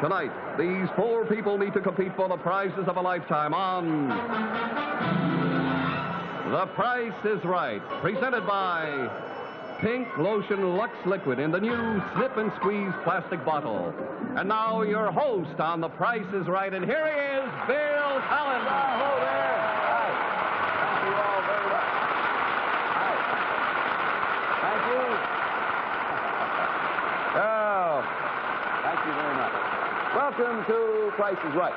Tonight, these four people need to compete for the prizes of a lifetime on The Price is Right, presented by Pink Lotion Lux Liquid in the new Snip and Squeeze plastic bottle. And now your host on The Price is Right, and here he is, Bill Cullen. Hello there. Hi. Thank you all very much. Hi. Thank you. Oh, thank you very much. Welcome to Price is Right.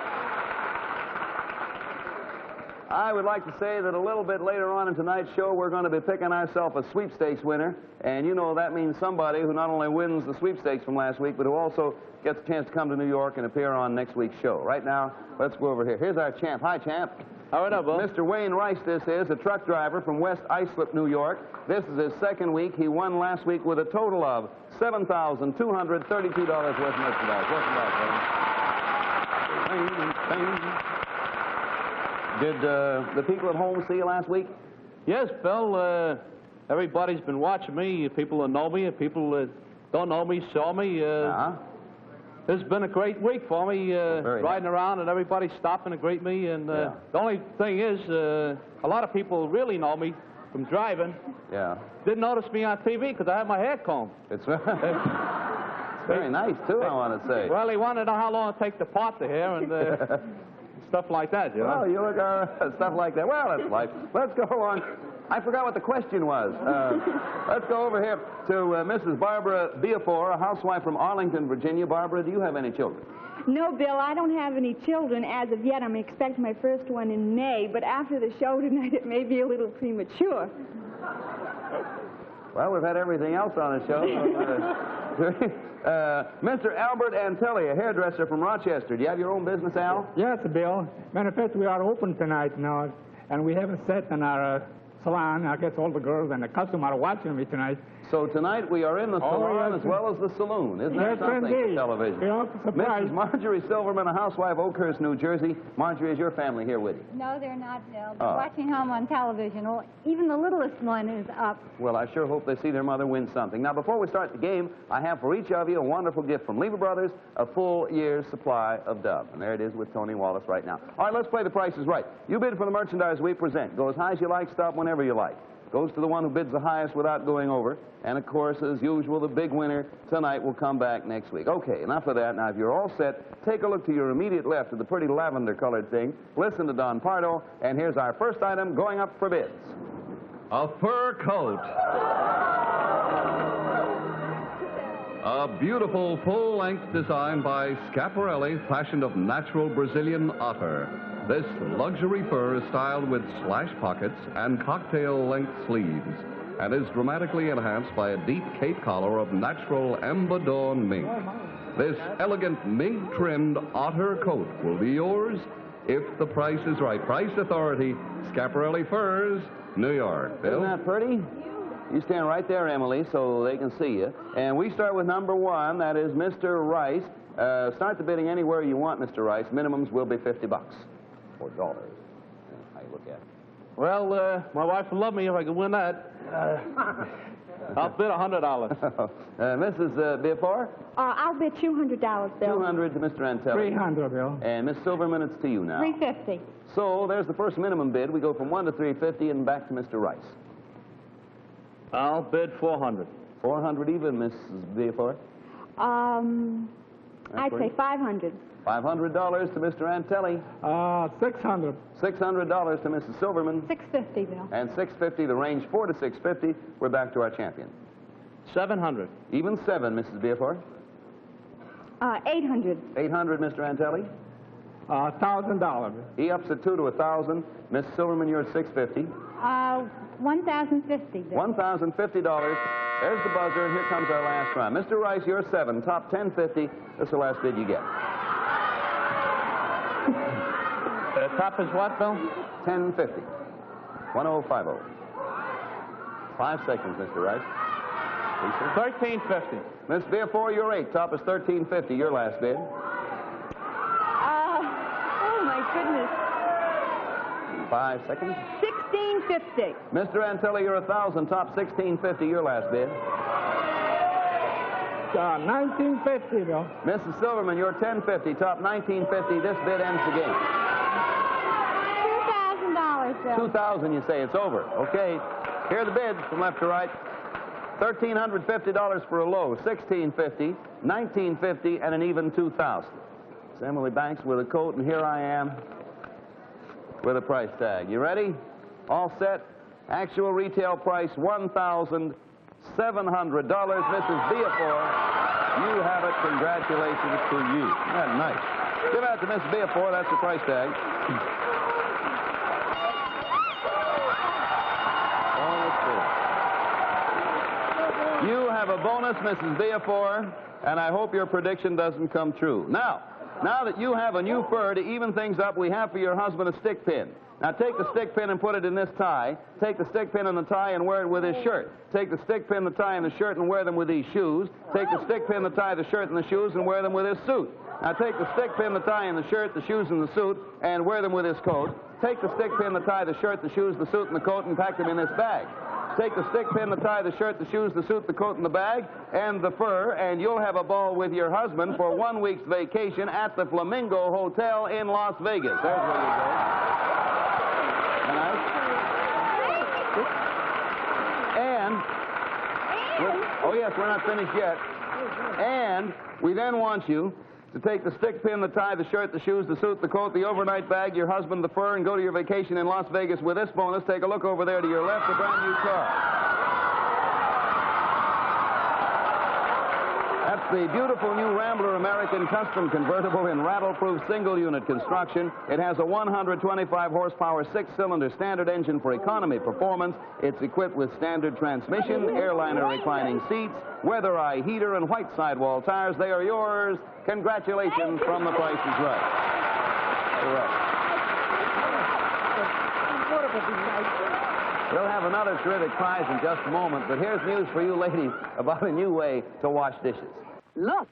I would like to say that a little bit later on in tonight's show, we're going to be picking ourselves a sweepstakes winner. And you know that means somebody who not only wins the sweepstakes from last week, but who also gets a chance to come to New York and appear on next week's show. Right now, let's go over here. Here's our champ. Hi, champ. How are you, Bill? Mr. Wayne Rice, this is, a truck driver from West Islip, New York. This is his second week. He won last week with a total of $7,232 worth of merchandise. Welcome back, Wayne. Did the people at home see you last week? Yes, Bill. Everybody's been watching me. People that know me, people that don't know me, saw me. This has been a great week for me, riding around and everybody stopping to greet me. And the only thing is, a lot of people really know me from driving. Yeah. Didn't notice me on TV because I had my hair combed. It's very nice, too, I want to say. Well, he wanted to know how long it takes to part the hair and stuff like that, you know. Well, you look stuff like that. Well, that's life. Let's go on. I forgot what the question was. Let's go over here to Mrs. Barbara Beafor, a housewife from Arlington, Virginia. Barbara, do you have any children? No, Bill, I don't have any children as of yet. I'm expecting my first one in May, but after the show tonight, it may be a little premature. Well, we've had everything else on the show. Mr. Albert Antelli, a hairdresser from Rochester. Do you have your own business, Al? Yes, Bill. Matter of fact, we are open tonight now, and we have a set in our salon. I guess all the girls and the customers are watching me tonight. So tonight we are in the salon yes, as well as the saloon. Isn't that something for television? Yeah, surprise. Mrs. Marjorie Silverman, a housewife, Oakhurst, New Jersey. Marjorie, is your family here with you? No, they're not, Bill. They're watching home on television. Well, even the littlest one is up. Well, I sure hope they see their mother win something. Now, before we start the game, I have for each of you a wonderful gift from Lever Brothers, a full year's supply of Dove. And there it is with Tony Wallace right now. All right, let's play The Price is Right. You bid for the merchandise we present. Go as high as you like, stop whenever you like. Goes to the one who bids the highest without going over. And, of course, as usual, the big winner tonight will come back next week. Okay, enough of that. Now, if you're all set, take a look to your immediate left at the pretty lavender-colored thing. Listen to Don Pardo, and here's our first item going up for bids. A fur coat. A beautiful full-length design by Schiaparelli, fashioned of natural Brazilian otter. This luxury fur is styled with slash pockets and cocktail-length sleeves and is dramatically enhanced by a deep cape collar of natural Embadon mink. This elegant mink-trimmed otter coat will be yours if the price is right. Price Authority, Schiaparelli Furs, New York. Bill? Isn't that pretty? You stand right there, Emily, so they can see you. And we start with number one. That is Mr. Rice. Start the bidding anywhere you want, Mr. Rice. Minimums will be $50. Or dollars. How you look at it. Well, my wife would love me if I could win that. I'll bid $100. Mrs. Beafor? I'll bid $200, Bill. $200 to Mr. Antelli. $300, Bill. And Miss Silverman, it's to you now. $350. So there's the first minimum bid. We go from 1 to $350 and back to Mr. Rice. I'll bid $400. $400 even, Mrs. Beafor? I'd say $500. $500 to Mr. Antelli. $600. $600 to Mrs. Silverman. $650, Bill. And $650, the range 4 to $650. We're back to our champion. $700. Even 7, Mrs. Beafor. $800. $800, Mr. Antelli. $1,000. He ups it 2 to $1,000. Miss Silverman, you're at $650. $1,050, Bill. $1,050. There's the buzzer, and here comes our last round. Mr. Rice, you're 7. Top $10.50. This is the last bid you get. Top is what, Bill? $10.50. 1050. 5 seconds, Mr. Rice. $13.50. Miss Beafor, you're 8. Top is $13.50. Your last bid. Oh, my goodness. 5 seconds. $16.50. Mr. Antelli, you're 1,000. Top $16.50. Your last bid. 1950, Bill. Mrs. Silverman, you're 1050, top 1950. This bid ends the game. $2,000, Bill. 2,000, you say. It's over. Okay. Here are the bids from left to right. $1,350 for a low, $1,650, $1,950, and an even $2,000. It's Emily Banks with a coat, and here I am with a price tag. You ready? All set. Actual retail price, $1,700. Mrs. Beafor, you have it. Congratulations to you. Isn't that nice? Give that to Mrs. Beafor. That's the price tag. You have a bonus, Mrs. Beafor, and I hope your prediction doesn't come true. Now that you have a new fur, to even things up, we have for your husband a stick pin. Now take the stick pin and put it in this tie. Take the stick pin and the tie and wear it with his shirt. Take the stick pin, the tie, and the shirt and wear them with these shoes. Take the stick pin, the tie, the shirt, and the shoes and wear them with his suit. Now take the stick pin, the tie, and the shirt, the shoes, and the suit and wear them with his coat. Take the stick pin, the tie, the shirt, the shoes, the suit, and the coat and pack them in this bag. Take the stick pin, the tie, the shirt, the shoes, the suit, the coat, and the bag, and the fur, and you'll have a ball with your husband for 1 week's vacation at the Flamingo Hotel in Las Vegas. There's where you go. Nice. And, oh yes, we're not finished yet. And we then want you to take the stick pin, the tie, the shirt, the shoes, the suit, the coat, the overnight bag, your husband, the fur, and go to your vacation in Las Vegas with this bonus. Take a look over there to your left, a brand new car. That's the beautiful new Rambler American Custom Convertible in rattle-proof single-unit construction. It has a 125-horsepower, 6-cylinder standard engine for economy performance. It's equipped with standard transmission, airliner reclining seats, weather eye heater, and white sidewall tires. They are yours. Congratulations from The Price is Right. All right. We'll have another terrific prize in just a moment, but here's news for you ladies about a new way to wash dishes. Look,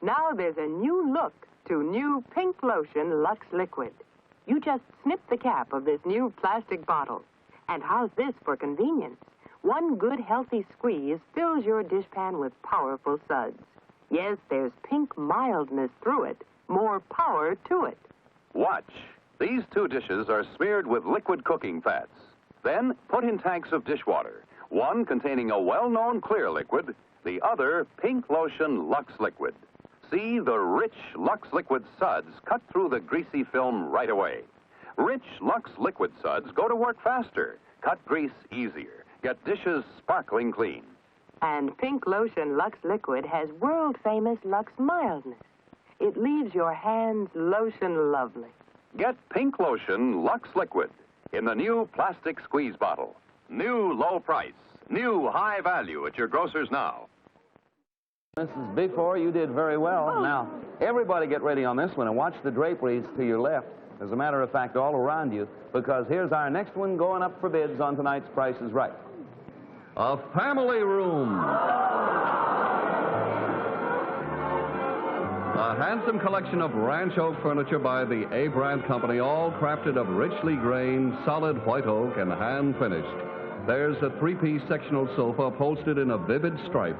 now there's a new look to new Pink Lotion Lux Liquid. You just snip the cap of this new plastic bottle. And how's this for convenience? One good healthy squeeze fills your dishpan with powerful suds. Yes, there's pink mildness through it, more power to it. Watch. These two dishes are smeared with liquid cooking fats. Then put in tanks of dishwater, one containing a well-known clear liquid, the other Pink Lotion Lux Liquid. See the rich Lux Liquid suds cut through the greasy film right away. Rich Lux Liquid suds go to work faster, cut grease easier, get dishes sparkling clean. And Pink Lotion Lux Liquid has world-famous Lux mildness. It leaves your hands lotion lovely. Get Pink Lotion Lux Liquid in the new plastic squeeze bottle. New low price, new high value at your grocer's now. Mrs. Beafor, you did very well. Now, everybody get ready on this one and watch the draperies to your left. As a matter of fact, all around you, because here's our next one going up for bids on tonight's Price is Right. A family room. A handsome collection of ranch oak furniture by the A. Brandt Company, all crafted of richly grained, solid white oak and hand-finished. There's a three-piece sectional sofa upholstered in a vivid stripe,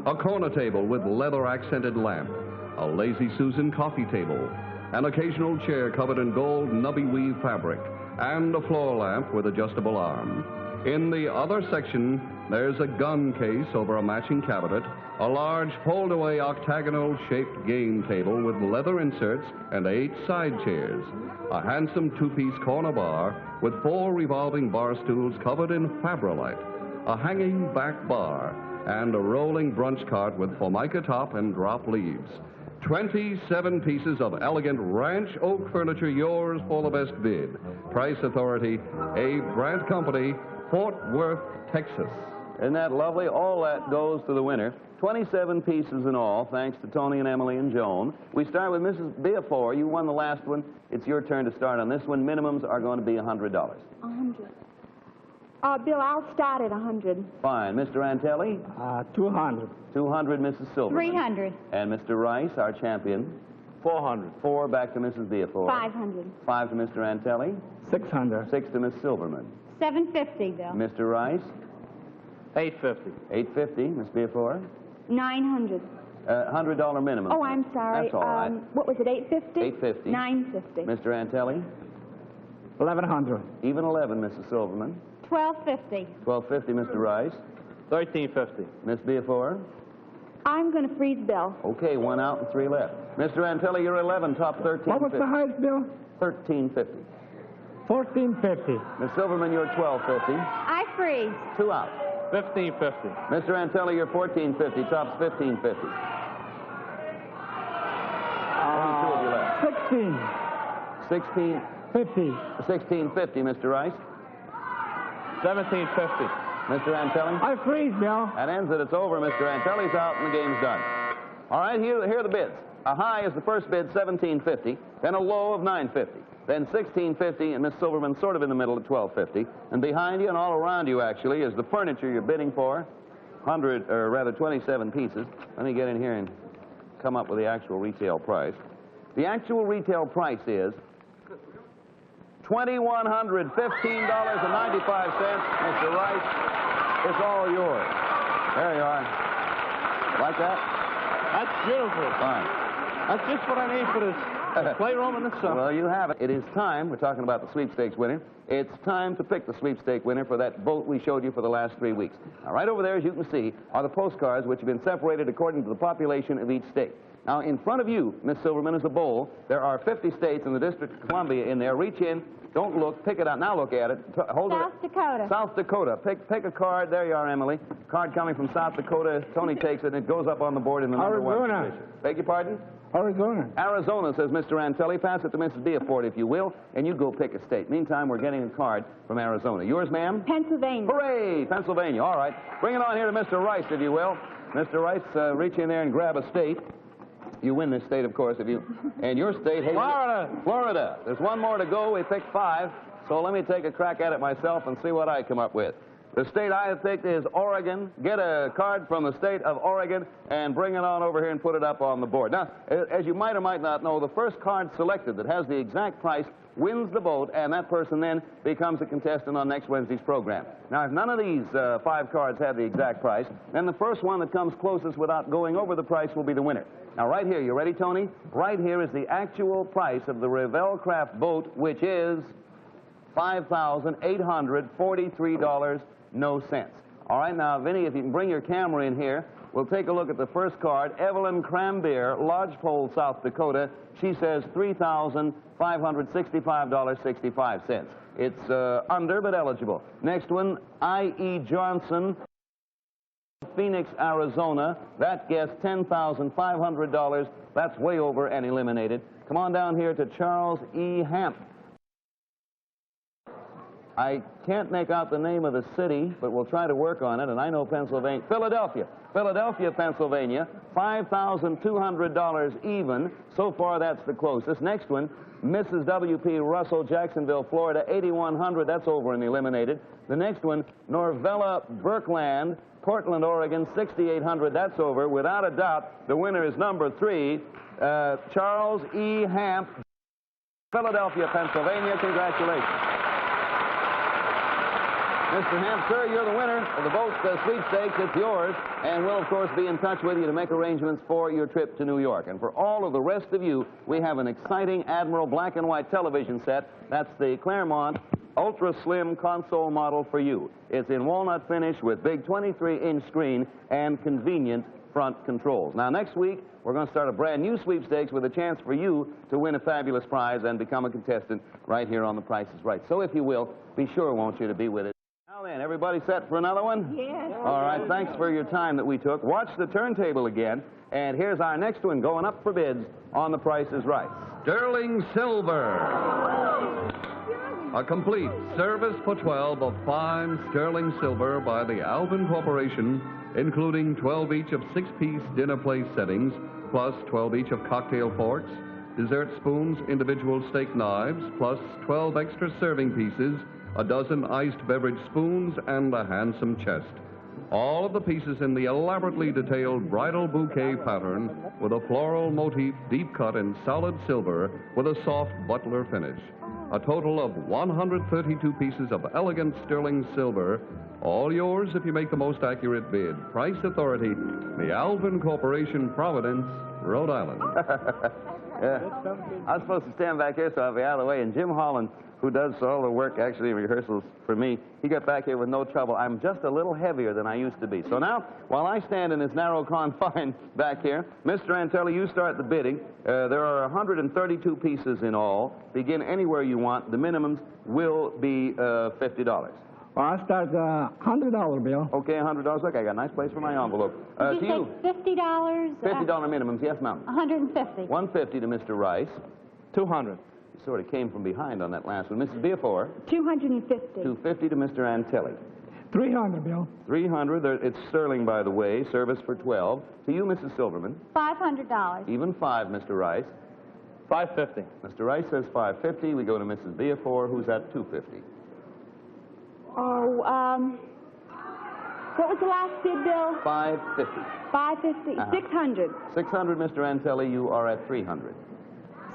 a corner table with leather-accented lamp, a Lazy Susan coffee table, an occasional chair covered in gold nubby weave fabric, and a floor lamp with adjustable arm. In the other section, there's a gun case over a matching cabinet, a large fold-away octagonal-shaped game table with leather inserts and 8 side chairs, a handsome two-piece corner bar with 4 revolving bar stools covered in Fabrilite, a hanging back bar, and a rolling brunch cart with formica top and drop leaves. 27 pieces of elegant ranch oak furniture, yours for the best bid. Price authority, A. Brandt Company, Fort Worth, Texas. Isn't that lovely? All that goes to the winner. 27 pieces in all, thanks to Tony and Emily and Joan. We start with Mrs. Beafor. You won the last one. It's your turn to start on this one. Minimums are going to be $100. 100. Bill, I'll start at 100. Fine. Mr. Antelli? 200. 200, Mrs. Silverman. 300. And Mr. Rice, our champion? 400. 4 back to Mrs. Beafor. 500. 5 to Mr. Antelli. 600. 6 to Miss Silverman. 750, Bill. Mr. Rice? 850. 850, Miss Beafor. 900. $100 minimum. Oh, I'm sorry. That's all right. What was it, $850? $850. $950. Mr. Antelli? 1,100. Even 11, Mrs. Silverman. $1,250. $1,250, Mr. Rice. $1,350. Miss Beaufort? I'm going to freeze Bill. Okay, 1 out and 3 left. Mr. Antelli, you're 11, top 13. What was the highest bill? $1,350. $1,450. Miss Silverman, you're $1,250. I freeze. 2 out. $1,550. Mr. Antelli, you're $1,450. Top's $1,550. Only 2 of you left. 1650. $1,650, Mr. Rice. $1,750. Mr. Antelli? I freeze, Bill. That ends it. It's over. Mr. Antelli's out and the game's done. All right, here are the bids. A high is the first bid, $1,750. Then a low of $950. Then $1,650, and Miss Silverman sort of in the middle at $1,250. And behind you and all around you, actually, is the furniture you're bidding for. 27 pieces. Let me get in here and come up with the actual retail price. The actual retail price is $2,115.95. Mr. Rice, it's all yours. There you are. Like that? That's beautiful. Fine. That's just what I need for this playroom and this stuff. Well, you have it. It is time. We're talking about the sweepstakes winner. It's time to pick the sweepstake winner for that boat we showed you for the last 3 weeks. Now, right over there, as you can see, are the postcards which have been separated according to the population of each state. Now, in front of you, Miss Silverman, is a bowl. There are 50 states in the District of Columbia in there. Reach in. Don't look. Pick it out. Now look at it. Hold it. South Dakota. South Dakota. Pick a card. There you are, Emily. Card coming from South Dakota. Tony takes it, and it goes up on the board in the number 1 position. Beg your pardon? Arizona. Arizona, says Mr. Antelli. Pass it to Mrs. Beaufort, if you will, and you go pick a state. Meantime, we're getting a card from Arizona. Yours, ma'am? Pennsylvania. Hooray! Pennsylvania. All right. Bring it on here to Mr. Rice, if you will. Mr. Rice, reach in there and grab a state. You win this state, of course, if you... And your state... Hey, Florida. Florida. There's 1 more to go. We picked 5. So let me take a crack at it myself and see what I come up with. The state I have picked is Oregon. Get a card from the state of Oregon and bring it on over here and put it up on the board. Now, as you might or might not know, the first card selected that has the exact price wins the boat, and that person then becomes a contestant on next Wednesday's program. Now, if none of these 5 cards have the exact price, then the first one that comes closest without going over the price will be the winner. Now, right here, you ready, Tony? Right here is the actual price of the Revell Craft boat, which is $5,843, no cents. All right, now, Vinny, if you can bring your camera in here, we'll take a look at the first card. Evelyn Crambier, Lodgepole, South Dakota. She says $3,565.65. It's under, but eligible. Next one, I.E. Johnson, Phoenix, Arizona. That guess, $10,500. That's way over and eliminated. Come on down here to Charles E. Hamp. I can't make out the name of the city, but we'll try to work on it, and I know Pennsylvania. Philadelphia, Pennsylvania, $5,200 even. So far, that's the closest. Next one, Mrs. W.P. Russell, Jacksonville, Florida, $8,100. That's over and eliminated. The next one, Norvella Berkland, Portland, Oregon, $6,800. That's over. Without a doubt, the winner is number 3, Charles E. Hamp, Philadelphia, Pennsylvania. Congratulations. Mr. Hamp, sir, you're the winner of the boat sweepstakes. It's yours. And we'll, of course, be in touch with you to make arrangements for your trip to New York. And for all of the rest of you, we have an exciting Admiral black and white television set. That's the Claremont Ultra Slim console model for you. It's in walnut finish with big 23-inch screen and convenient front controls. Now, next week, we're going to start a brand new sweepstakes with a chance for you to win a fabulous prize and become a contestant right here on The Price is Right. So, if you will, be sure, won't you, to be with it. Now then, everybody set for another one? Yes. All right, thanks for your time that we took. Watch the turntable again, and here's our next one going up for bids on The Price is Right. Sterling Silver. A complete service for 12 of fine sterling silver by the Alvin Corporation, including 12 each of 6-piece dinner plate settings, plus 12 each of cocktail forks, dessert spoons, individual steak knives, plus 12 extra serving pieces, a dozen iced beverage spoons, and a handsome chest. All of the pieces in the elaborately detailed bridal bouquet pattern with a floral motif deep cut in solid silver with a soft butler finish. A total of 132 pieces of elegant sterling silver, All yours if you make the most accurate bid. Price Authority, the Alvin Corporation, Providence, Rhode Island. Yeah. I was supposed to stand back here, so I'll be out of the way. And Jim Holland, who does all the work, actually, in rehearsals for me, he got back here with no trouble. I'm just a little heavier than I used to be. So now, while I stand in this narrow confine back here, Mr. Antelli, you start the bidding. There are 132 pieces in all. Begin anywhere you want. The minimums will be $50. Well, I'll start $100, Bill. Okay, $100. Look, I got a nice place for my envelope. Did you say $50? $50 minimums, yes, ma'am. 150. 150 to Mr. Rice. 200. You sort of came from behind on that last one. Mrs. Beaufort. 250. 250 to Mr. Antelli. 300, Bill. 300. It's sterling, by the way. Service for 12. To you, Mrs. Silverman. $500. Even 5, Mr. Rice. 550. Mr. Rice says 550. We go to Mrs. Beaufort, who's at 250. Oh, what was the last bid, Bill? 550. 550. 600. 600, Mr. Antelli. You are at 300.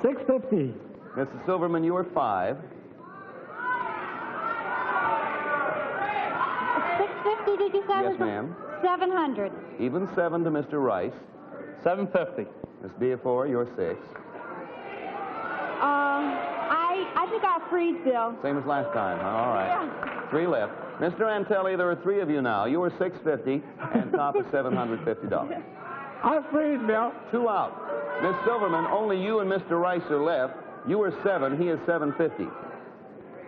650. Mrs. Silverman, you are 5. 650, did you say? Yes, ma'am. 700. Even 7 to Mr. Rice. 750. Miss Beaufort, you're 6. I think I'll freeze, Bill. Same as last time, huh? All right. Yeah. 3 left. Mr. Antelli, there are 3 of you now. You are 650, and top is $750. I'll freeze, Bill. 2 out. Miss Silverman, only you and Mr. Rice are left. You are 7. He is 750.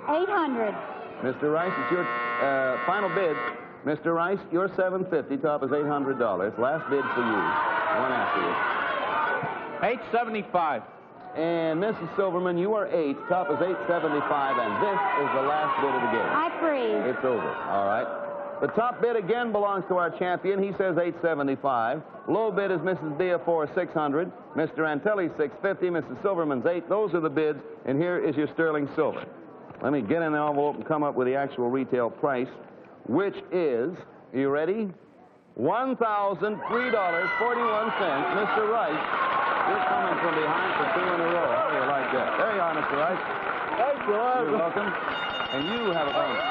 800. Mr. Rice, it's your final bid. Mr. Rice, you're 750. Top is $800. Last bid for you. One after you. 875. And Mrs. Silverman, you are 8. Top is $875, and this is the last bid of the game. I freeze. It's over. All right. The top bid again belongs to our champion. He says $875. Low bid is Mrs. Beaufort, $600. Mr. Antelli, $650. Mrs. Silverman's $8. Those are the bids, and here is your sterling silver. Let me get in the envelope and come up with the actual retail price, which is, are you ready? $1,003.41. Mr. Rice. You're coming from behind for 2 in a row. How do you like that? There you are, Mr. Rice. Thank you. You're welcome. And you have a bonus.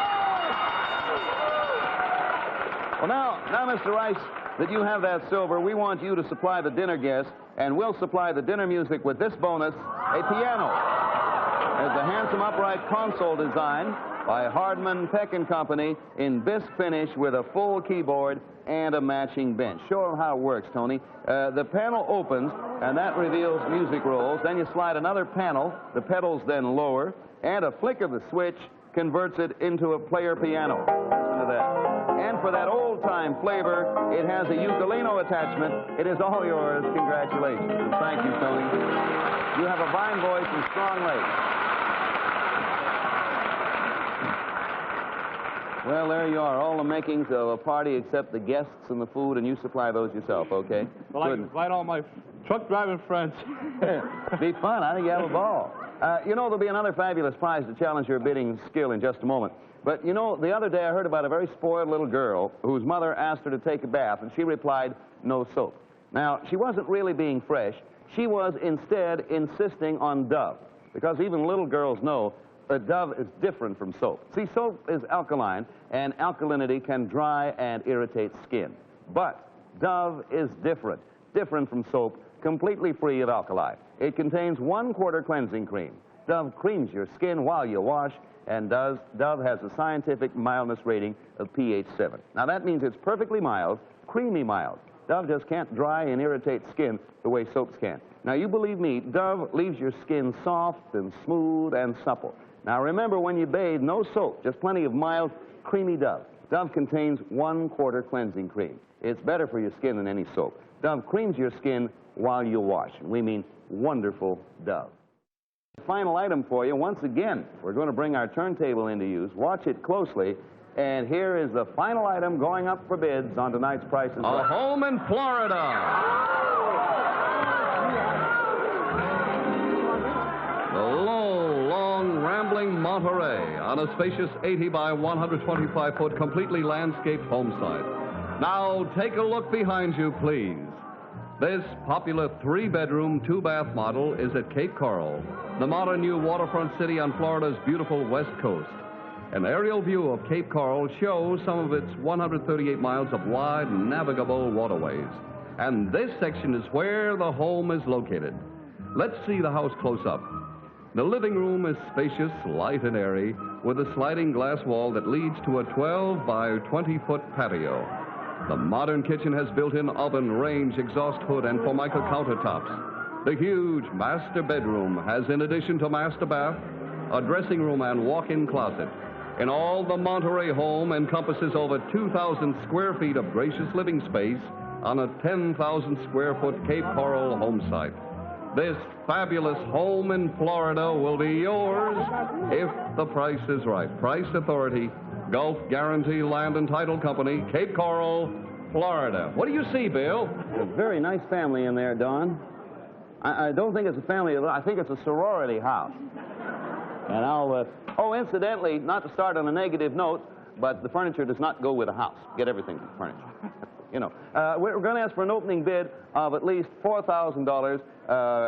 Well, now, Mr. Rice, that you have that silver, we want you to supply the dinner guests, and we'll supply the dinner music with this bonus, a piano. There's a handsome upright console design by Hardman, Peck & Company in bisque finish with a full keyboard and a matching bench. Show them how it works, Tony. The panel opens, and that reveals music rolls. Then you slide another panel. The pedals then lower, and a flick of the switch converts it into a player piano. Listen to that. And for that old-time flavor, it has a ukulele attachment. It is all yours. Congratulations. And thank you, Tony. You have a fine voice and strong legs. Well, there you are, all the makings of a party except the guests and the food, and you supply those yourself, okay? Well, I can invite all my truck driving friends. Be fun. I think you have a ball. You know, there'll be another fabulous prize to challenge your bidding skill in just a moment. But, you know, the other day I heard about a very spoiled little girl whose mother asked her to take a bath, and she replied, no soap. Now, she wasn't really being fresh. She was instead insisting on Dove, because even little girls know that Dove is different from soap. See, soap is alkaline, and alkalinity can dry and irritate skin. But Dove is different from soap, completely free of alkali. It contains 1/4 cleansing cream. Dove creams your skin while you wash, and Dove has a scientific mildness rating of pH 7. Now, that means it's perfectly mild, creamy mild. Dove just can't dry and irritate skin the way soaps can. Now, you believe me, Dove leaves your skin soft and smooth and supple. Now, remember, when you bathe, no soap, just plenty of mild, creamy Dove. Dove contains 1/4 cleansing cream. It's better for your skin than any soap. Dove creams your skin while you wash. And we mean wonderful Dove. Final item for you. Once again, we're going to bring our turntable into use. Watch it closely. And here is the final item going up for bids on tonight's Price is Right. A home in Florida. Rambling Monterey on a spacious 80 by 125 foot completely landscaped homesite. Now take a look behind you, please. This popular 3-bedroom, 2-bath model is at Cape Coral, the modern new waterfront city on Florida's beautiful west coast. An aerial view of Cape Coral shows some of its 138 miles of wide navigable waterways. And this section is where the home is located. Let's see the house close up. The living room is spacious, light and airy, with a sliding glass wall that leads to a 12 by 20-foot patio. The modern kitchen has built-in oven, range, exhaust hood, and Formica countertops. The huge master bedroom has, in addition to master bath, a dressing room and walk-in closet. In all, the Monterey home encompasses over 2,000 square feet of gracious living space on a 10,000 square foot Cape Coral home site. This fabulous home in Florida will be yours if the price is right. Price Authority, Gulf Guarantee Land and Title Company, Cape Coral, Florida. What do you see, Bill? A very nice family in there, Don. I don't think it's a family, I think it's a sorority house. And I'll, oh, incidentally, not to start on a negative note, but the furniture does not go with the house. Get everything from the furniture. You know, we're going to ask for an opening bid of at least $4,000,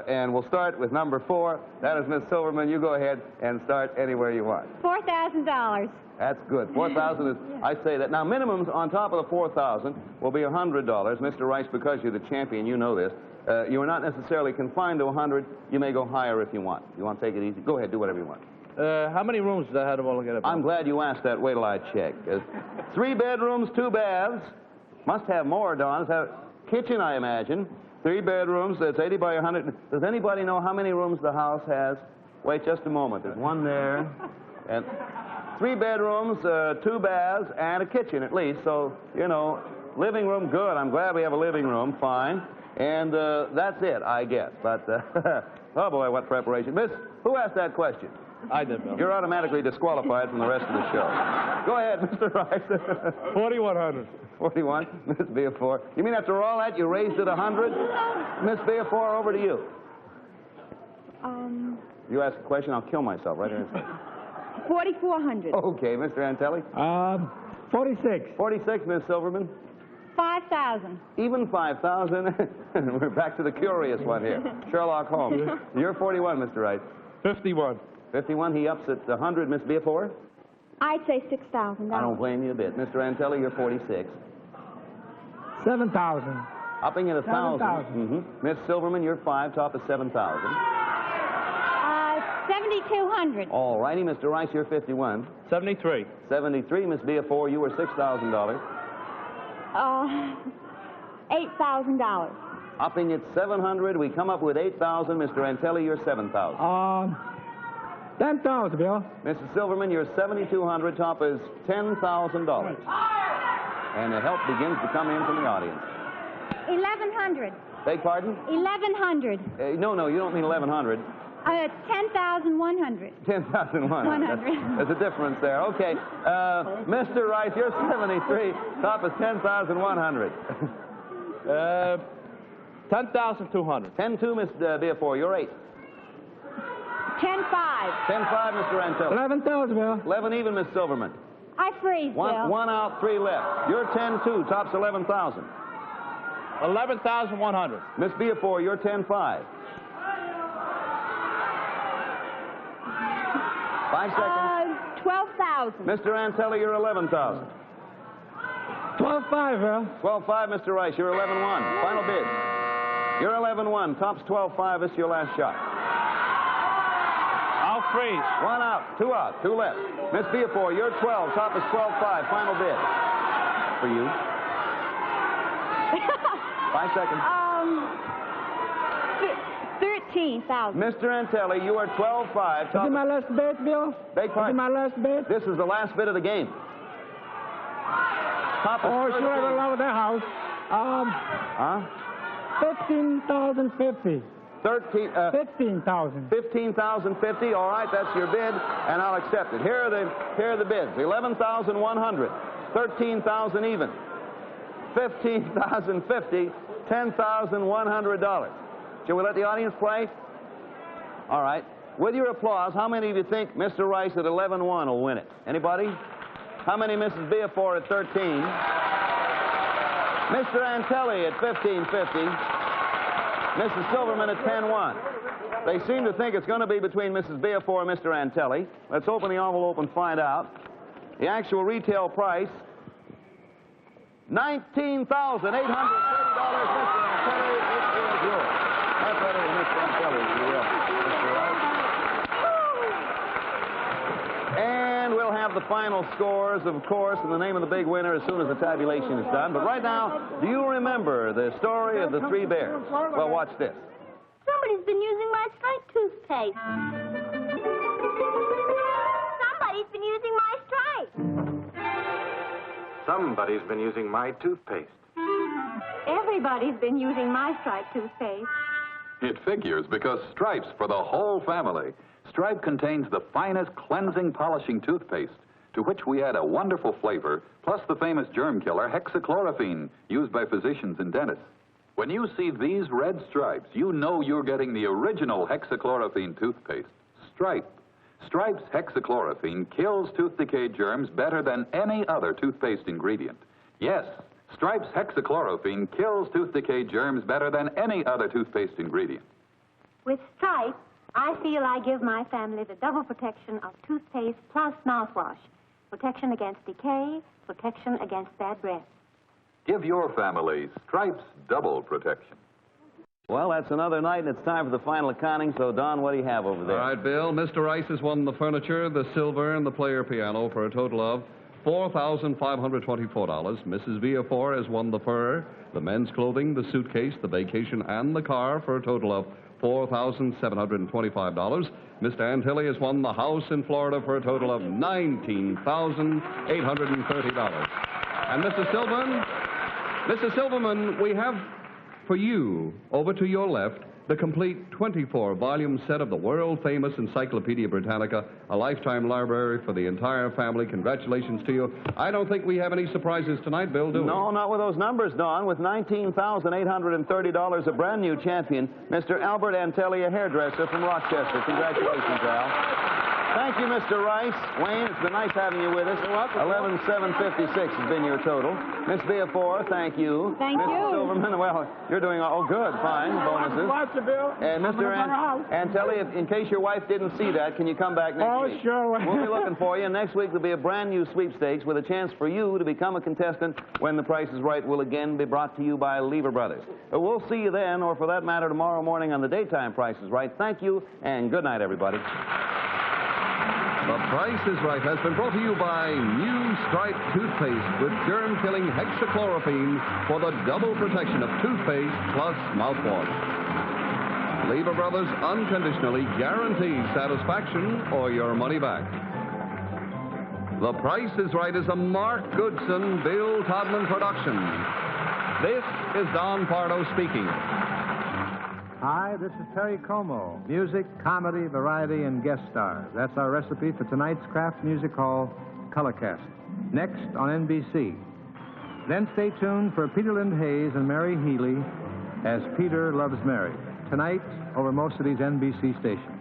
and we'll start with number 4. That is Miss Silverman. You go ahead and start anywhere you want. $4,000. That's good. 4,000 is, I say that. Now, minimums on top of the 4,000 will be $100. Mr. Rice, because you're the champion, you know this. You are not necessarily confined to 100. You may go higher if you want. You want to take it easy? Go ahead, do whatever you want. How many rooms does that have altogether? I'm glad you asked that. Wait till I check. 3 bedrooms, 2 baths. Must have more, Don. Have kitchen, I imagine. 3 bedrooms. That's 80 by 100. Does anybody know how many rooms the house has? Wait just a moment. There's one there. And 3 bedrooms, 2 baths, and a kitchen at least. So, you know, living room, good. I'm glad we have a living room. Fine. And that's it, I guess. But, oh, boy, what preparation. Miss, who asked that question? I did, Bill. You're automatically disqualified from the rest of the show. Go ahead, Mr. Rice. 4,100. 41. Miss Beafor. You mean after all that, you raised it 100? Miss Beafor, over to you. You ask a question, I'll kill myself right here. 4,400. Okay, Mr. Antelli. 46. 46, Miss Silverman. 5,000. Even 5,000. We're back to the curious one here. Sherlock Holmes. You're 41, Mr. Rice. 51. 51, he ups at 100, Miss Beafor. I'd say $6,000. I don't blame you a bit. Mr. Antelli, you're 46. 7,000. Upping at 1,000. Miss Silverman, you're 5, top of 7,000. 7,200. All righty, Mr. Rice, you're 51. 73. 73, Miss Beafor, you were $6,000. $8,000. Upping at 700, we come up with 8,000. Mr. Antelli, you're 7,000. 10,000, Bill. Mrs. Silverman, you're 7,200. Top is $10,000. And the help begins to come in from the audience. 1,100. Beg pardon? 1,100. No, you don't mean 1,100. 10,100. 10,100. There's a difference there. Okay. Mr. Rice, you're 73. Top is 10,100. 10,200. 10,2, Miss Beafor, you're 8. 10,500. 10,500, Mr. Antelli. 11,000, Bill. 11 even, Miss Silverman. I freeze, Bill. One out, 3 left. You're 10,2. Top's 11,000. 11,100. Miss Beafor, you're 10,500. 5 seconds. 12,000. Mr. Antelli, you're 11,000. 12,500, Bill. 12,500, Mr. Rice. You're 11,100. Final bid. You're 11,100. Top's 12,500. This is your last shot. I'll freeze. 1 out, 2 out, 2 left. Miss Beafor, you're 12. Top is 12,500. Final bid. For you. 5 seconds. 13,000. Mr. Antelli, you are 12,500. Is it my last bid, Bill? Beg pardon? Is it my last bid? This is the last bid of the game. Top is Oh, sure, I go along with that house. 15,050. 15,000. 15,050. All right, that's your bid, and I'll accept it. Here are the bids. 11,100. 13,000 even. 15,050. $10,100. Shall we let the audience play? All right. With your applause, how many of you think Mr. Rice at 11,100 will win it? Anybody? How many Mrs. Beafor at 13? Mr. Antelli at 1550. Mrs. Silverman at 10,100. They seem to think it's going to be between Mrs. Beafor and Mr. Antelli. Let's open the envelope and find out. The actual retail price, $19,830. Mr. Antelli, it is yours. That's better than Mr. Antelli, if you will. And we'll have the final scores, of course, and the name of the big winner as soon as the tabulation is done. But right now, do you remember the story of the three bears? Well, watch this. Somebody's been using my Stripe toothpaste. Somebody's been using my Stripe. Somebody's been using my toothpaste. Everybody's been using my Stripe toothpaste. It figures because Stripes for the whole family. Stripe contains the finest cleansing, polishing toothpaste, to which we add a wonderful flavor, plus the famous germ killer, hexachlorophene, used by physicians and dentists. When you see these red stripes, you know you're getting the original hexachlorophene toothpaste. Stripe. Stripes hexachlorophene kills tooth decay germs better than any other toothpaste ingredient. Yes, Stripes hexachlorophene kills tooth decay germs better than any other toothpaste ingredient. With Stripe, I feel I give my family the double protection of toothpaste plus mouthwash. Protection against decay, protection against bad breath. Give your family Stripes double protection. Well, that's another night, and it's time for the final accounting. So, Don, what do you have over there? All right, Bill. Mr. Rice has won the furniture, the silver, and the player piano for a total of $4,524. Mrs. Villafort has won the fur, the men's clothing, the suitcase, the vacation, and the car for a total of $4,725. Mr. Antilli has won the house in Florida for a total of $19,830. And Mrs. Silverman, we have for you, over to your left, the complete 24-volume set of the world-famous Encyclopedia Britannica, a lifetime library for the entire family. Congratulations to you. I don't think we have any surprises tonight, Bill, do we? No, not with those numbers, Don. With $19,830, a brand new champion, Mr. Albert Antelli, a hairdresser from Rochester. Congratulations, Al. Thank you, Mr. Rice. Wayne, it's been nice having you with us. 11,756 has been your total. Miss Villafort, thank you. Thank Mr. you. Silverman, well, you're doing all good. Fine. Bonuses. Watch it, Bill. And Mr. Antelli, in case your wife didn't see that, can you come back next week? Oh, sure. We'll be looking for you. Next week there'll be a brand new sweepstakes with a chance for you to become a contestant when The Price is Right will again be brought to you by Lever Brothers. We'll see you then, or for that matter, tomorrow morning on the daytime Price is Right. Thank you, and good night, everybody. The Price is Right has been brought to you by new Stripe toothpaste with germ-killing hexachlorophene for the double protection of toothpaste plus mouthwash. Lever Brothers unconditionally guarantees satisfaction or your money back. The Price is Right is a Mark Goodson, Bill Todman production. This is Don Pardo speaking. Hi, this is Terry Como. Music, comedy, variety, and guest stars. That's our recipe for tonight's Kraft Music Hall Colorcast. Next on NBC. Then stay tuned for Peter Lind Hayes and Mary Healy as Peter Loves Mary. Tonight over most of these NBC stations.